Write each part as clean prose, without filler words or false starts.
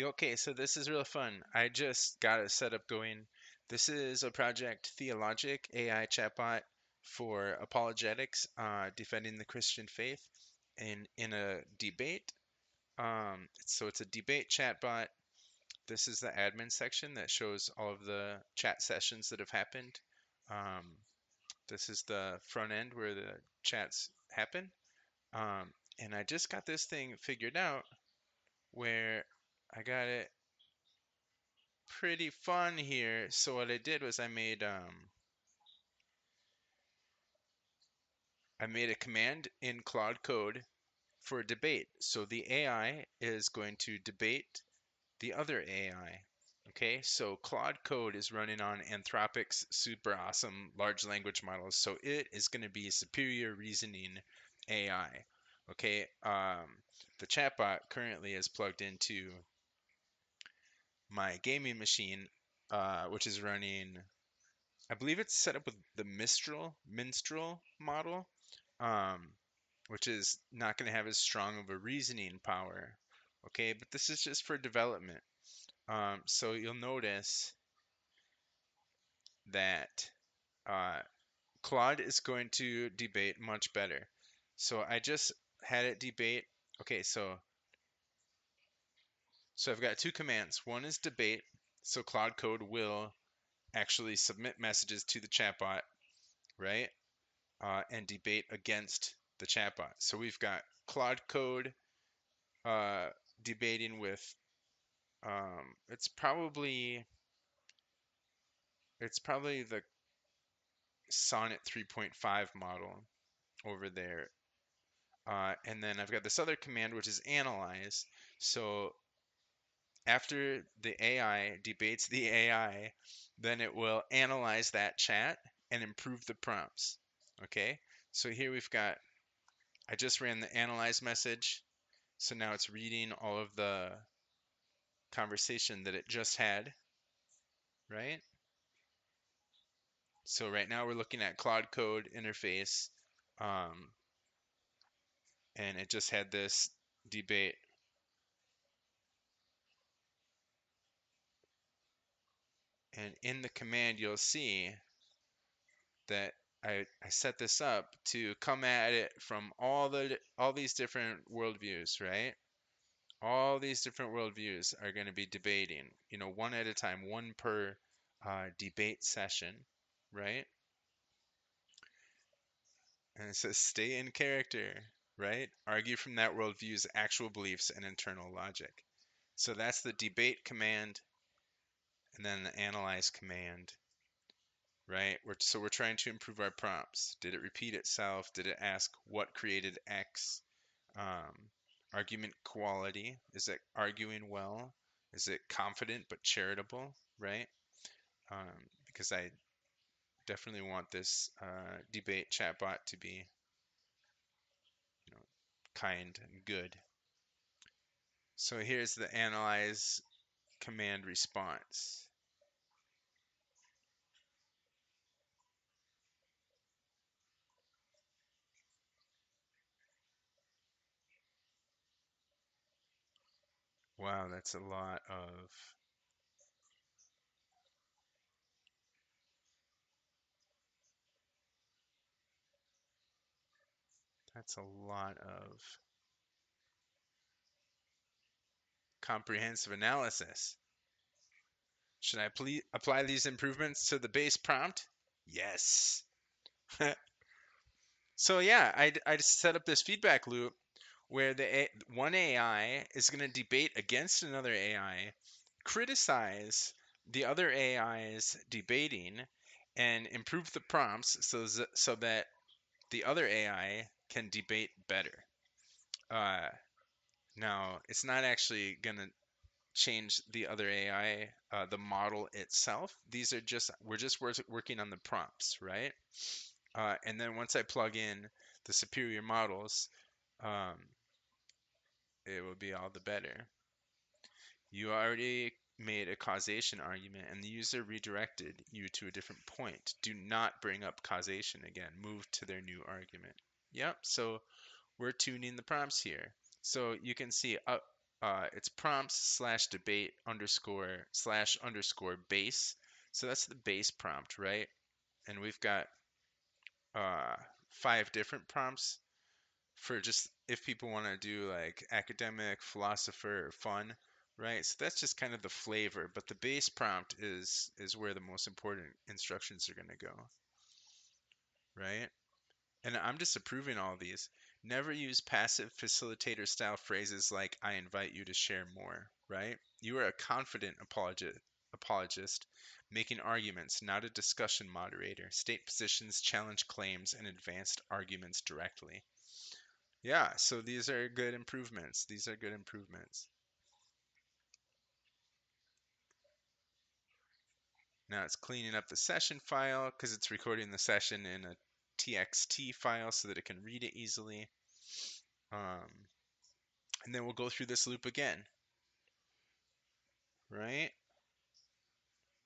Okay, so this is real fun. I just got it set up going. This is a project, Theologic AI chatbot for apologetics, defending the Christian faith in a debate. So it's a debate chatbot. This is the admin section that shows all of the chat sessions that have happened. Um, this is the front end where the chats happen. And I just got this thing figured out where I got it pretty fun here. So what I did was I made a command in Claude Code for a debate. So the AI is going to debate the other AI. Okay, so Claude Code is running on Anthropic's super awesome large language models, so it is going to be a superior reasoning AI. Okay, the chatbot currently is plugged into my gaming machine, which is running, I believe it's set up with the Minstrel model, um, which is not going to have as strong of a reasoning power. Okay, but this is just for development. So you'll notice that uh, Claude is going to debate much better. So I just had it debate. Okay, so I've got two commands. One is debate, so Claude Code will actually submit messages to the chatbot, right? And debate against the chatbot. So we've got Claude Code uh, debating with it's probably the Sonnet 3.5 model over there. And then I've got this other command which is analyze. So after the AI debates the AI, then it will analyze that chat and improve the prompts. Okay, so here we've got, I just ran the analyze message. So now it's reading all of the conversation that it just had, right? So right now we're looking at Claude Code interface, um, and it just had this debate. And in the command, you'll see that I set this up to come at it from all these different worldviews, right? All these different worldviews are going to be debating, one at a time, one per debate session, right? And it says stay in character, right? Argue from that worldview's actual beliefs and internal logic. So that's the debate command, and then the analyze command, right? So we're trying to improve our prompts. Did it repeat itself? Did it ask what created X? Um, Argument quality. Is it arguing well? Is it confident but charitable, right? Because I definitely want this debate chatbot to be, you know, kind and good. So here's the analyze command response. Wow, that's a lot of, that's a lot of comprehensive analysis. Should I apply these improvements to the base prompt? Yes. So yeah, I just set up this feedback loop where one AI is going to debate against another AI, criticize the other AI's debating, and improve the prompts so that the other AI can debate better. Uh, Now, it's not actually going to change the other AI, the model itself. We're just working on the prompts, right? And then once I plug in the superior models, um, it will be all the better. You already made a causation argument and the user redirected you to a different point. Do not bring up causation again. Move to their new argument. Yep, so we're tuning the prompts here. So you can see it's prompts slash debate underscore slash underscore base. So that's the base prompt, right? And we've got uh, 5 different prompts for just if people want to do like academic, philosopher, or fun, right? So that's just kind of the flavor, but the base prompt is where the most important instructions are going to go, right? And I'm just approving all these. Never use passive facilitator style phrases like I invite you to share more, right? You are a confident apologist making arguments, not a discussion moderator. State positions, challenge claims, and advanced arguments directly. Yeah, so these are good improvements. These are good improvements. Now it's cleaning up the session file because it's recording the session in a txt file so that it can read it easily. Um, and then we'll go through this loop again, right?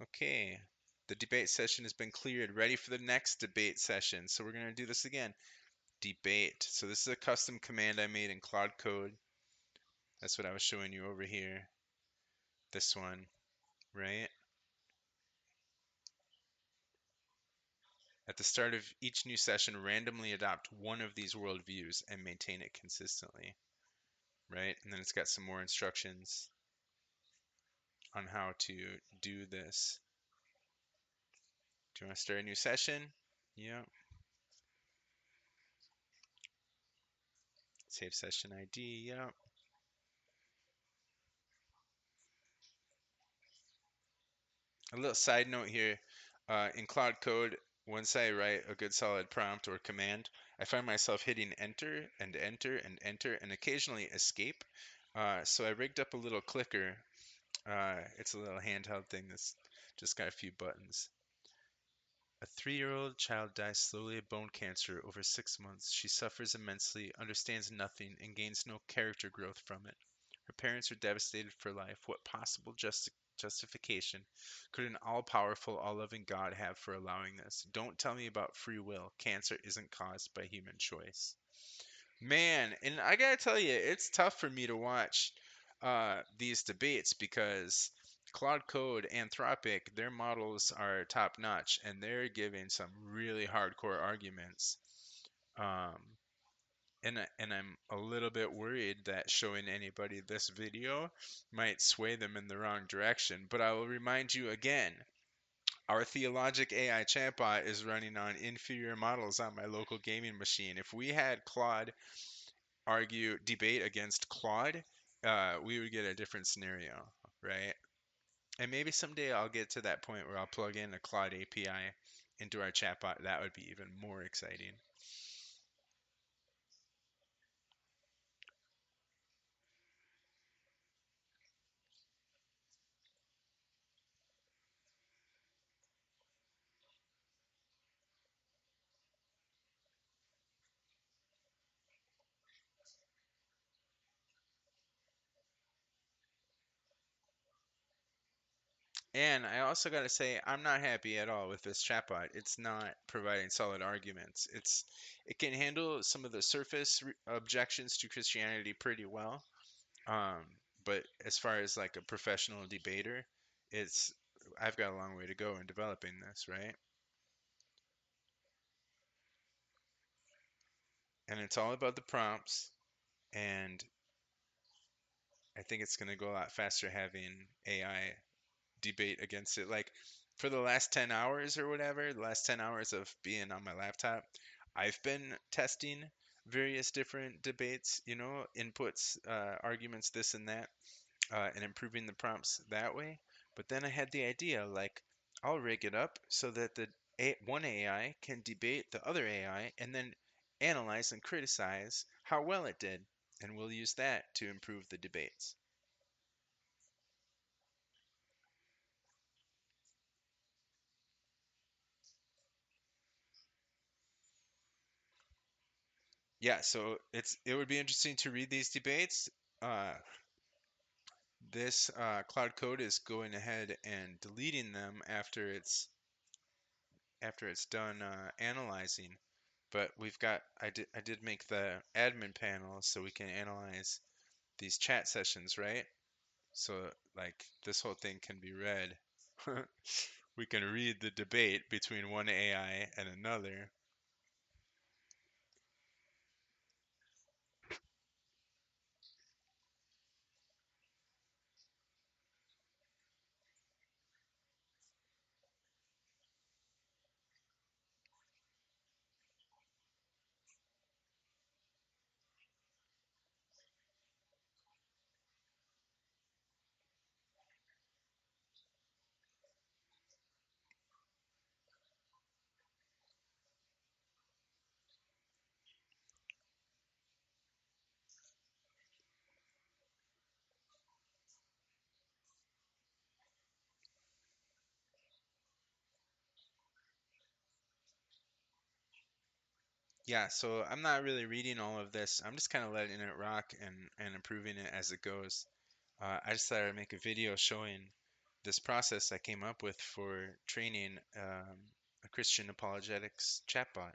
Okay. The debate session has been cleared, ready for the next debate session. So we're going to do this again. Debate. So this is a custom command I made in Cloud Code. That's what I was showing you over here. This one, right? At the start of each new session, randomly adopt one of these worldviews and maintain it consistently, right? And then it's got some more instructions on how to do this. Do you want to start a new session? Yeah. Save session ID. Yeah. A little side note here. In Cloud Code, once I write a good solid prompt or command, I find myself hitting enter and enter and enter and occasionally escape. So I rigged up a little clicker. It's a little handheld thing that's just got a few buttons. A 3-year-old child dies slowly of bone cancer over 6 months. She suffers immensely, understands nothing, and gains no character growth from it. Her parents are devastated for life. What possible justification could an all-powerful, all-loving God have for allowing this? Don't tell me about free will. Cancer isn't caused by human choice. Man, and I gotta tell you, it's tough for me to watch these debates because Claude Code, Anthropic, their models are top notch and they're giving some really hardcore arguments. Um, and I'm a little bit worried that showing anybody this video might sway them in the wrong direction. But I will remind you again, our Theologic AI chatbot is running on inferior models on my local gaming machine. If we had Claude debate against Claude, we would get a different scenario, right? And maybe someday I'll get to that point where I'll plug in a Claude API into our chatbot. That would be even more exciting. And I also got to say, I'm not happy at all with this chatbot. It's not providing solid arguments. It can handle some of the surface objections to Christianity pretty well. Um, but as far as like a professional debater, it's I've got a long way to go in developing this, right? And it's all about the prompts, and I think it's going to go a lot faster having AI debate against it. Like for the last 10 hours or whatever, the last 10 hours of being on my laptop, I've been testing various different debates, inputs, arguments, this and that, and improving the prompts that way. But then I had the idea like, I'll rig it up so that one AI can debate the other AI and then analyze and criticize how well it did. And we'll use that to improve the debates. Yeah, so it would be interesting to read these debates. Uh, this Cloud Code is going ahead and deleting them after it's done analyzing. But I did make the admin panel so we can analyze these chat sessions, right? So like this whole thing can be read. We can read the debate between one AI and another. Yeah, so I'm not really reading all of this. I'm just kind of letting it rock and improving it as it goes. I just thought I'd make a video showing this process I came up with for training a Christian apologetics chatbot.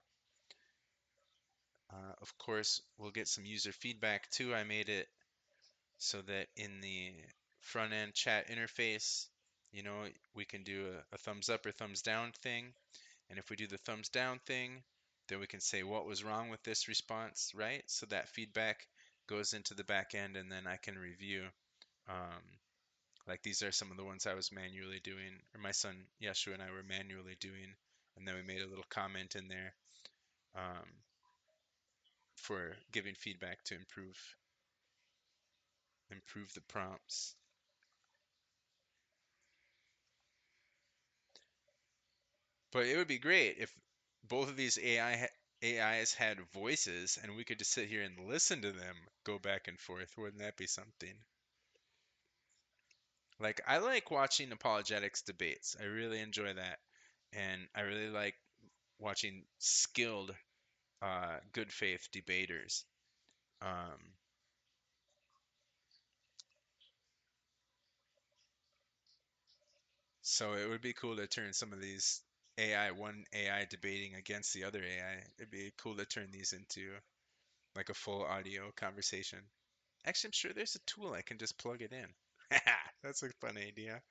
Of course, we'll get some user feedback too. I made it so that in the front end chat interface, you know, we can do a thumbs up or thumbs down thing. And if we do the thumbs down thing, then we can say what was wrong with this response, right? So that feedback goes into the back end and then I can review. Um, like these are some of the ones I was manually doing, or my son Yeshua and I were manually doing. And then we made a little comment in there um, for giving feedback to improve the prompts. But it would be great if both of these AIs had voices and we could just sit here and listen to them go back and forth. Wouldn't that be something? Like, I like watching apologetics debates. I really enjoy that. And I really like watching skilled, good faith debaters. Um, so it would be cool to turn some of these one AI debating against the other AI. It'd be cool to turn these into like a full audio conversation. Actually, I'm sure there's a tool I can just plug it in. That's a fun idea.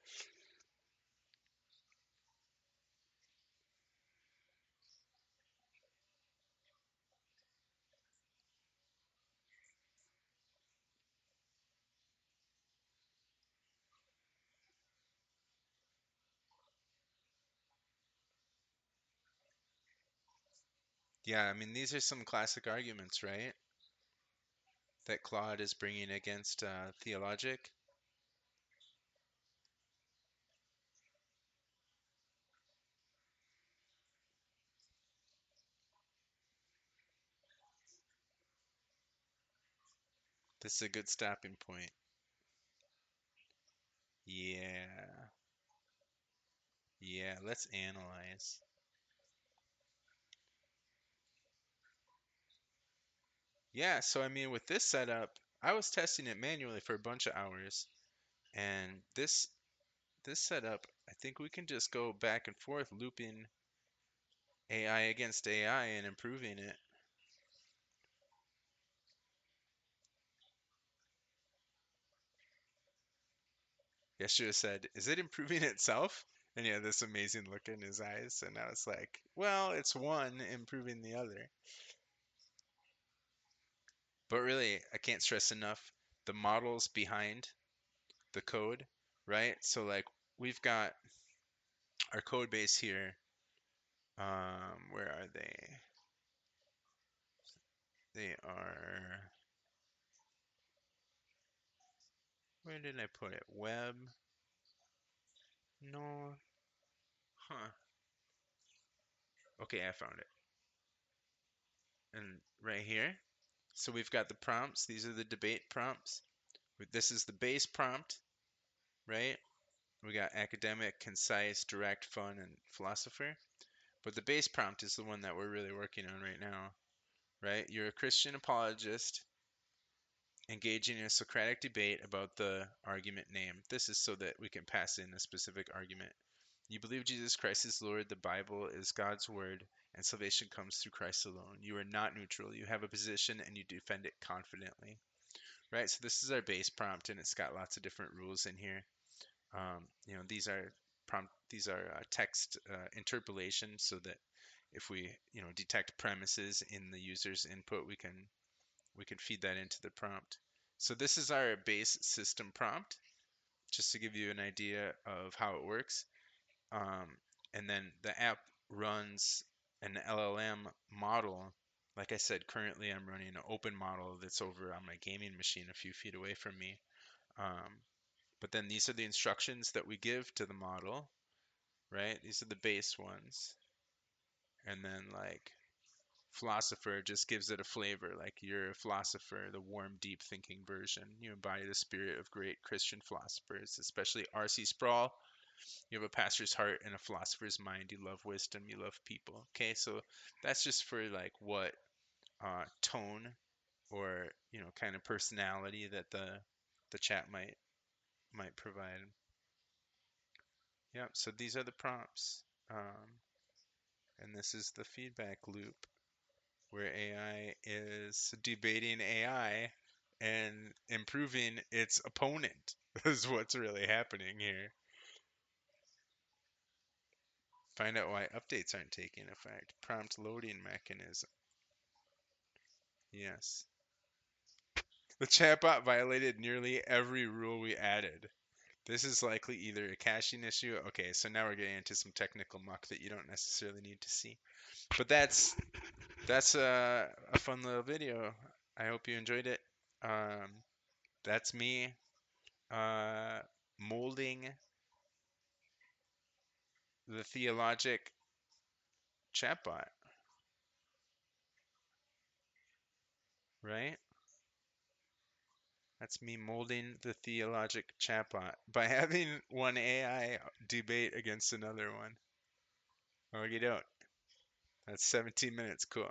Yeah, I mean, these are some classic arguments, right? That Claude is bringing against Theologic. This is a good stopping point. Yeah, yeah, let's analyze. Yeah, so I mean, with this setup, I was testing it manually for a bunch of hours, and this setup, I think we can just go back and forth looping AI against AI and improving it. Yeshua said, "Is it improving itself?" And he had this amazing look in his eyes, and I was like, "Well, it's one improving the other." But really, I can't stress enough the models behind the code, right? So like we've got our code base here. Where are they? They are. Where did I put it? Web? No. Huh. Okay, I found it. And right here. So we've got the prompts. These are the debate prompts. This is the base prompt, right? We got academic, concise, direct, fun, and philosopher. But the base prompt is the one that we're really working on right now, right? You're a Christian apologist engaging in a Socratic debate about the argument name. This is so that we can pass in a specific argument. You believe Jesus Christ is Lord, the Bible is God's word, and salvation comes through Christ alone. You are not neutral. You have a position and you defend it confidently. right? So this is our base prompt, and it's got lots of different rules in here. These are text interpolation, so that if we, detect premises in the user's input, we can feed that into the prompt. So this is our base system prompt, just to give you an idea of how it works. Um, and then the app runs an LLM model. Like I said, currently I'm running an open model that's over on my gaming machine a few feet away from me. Um, but then these are the instructions that we give to the model, right? These are the base ones. And then like philosopher just gives it a flavor, like you're a philosopher, the warm, deep thinking version. You embody the spirit of great Christian philosophers, especially R.C. Sproul. You have a pastor's heart and a philosopher's mind. You love wisdom. You love people. Okay, so that's just for like what tone or kind of personality that the chat might provide. Yep. So these are the prompts, and this is the feedback loop where AI is debating AI and improving its opponent. Is what's really happening here. Find out why updates aren't taking effect. Prompt loading mechanism. Yes. The chatbot violated nearly every rule we added. This is likely either a caching issue. Okay, so now we're getting into some technical muck that you don't necessarily need to see. But that's a fun little video. I hope you enjoyed it. That's me uh, molding the theologic chatbot, right? That's me molding the theologic chatbot by having one AI debate against another one. Okie doke. That's 17 minutes. Cool.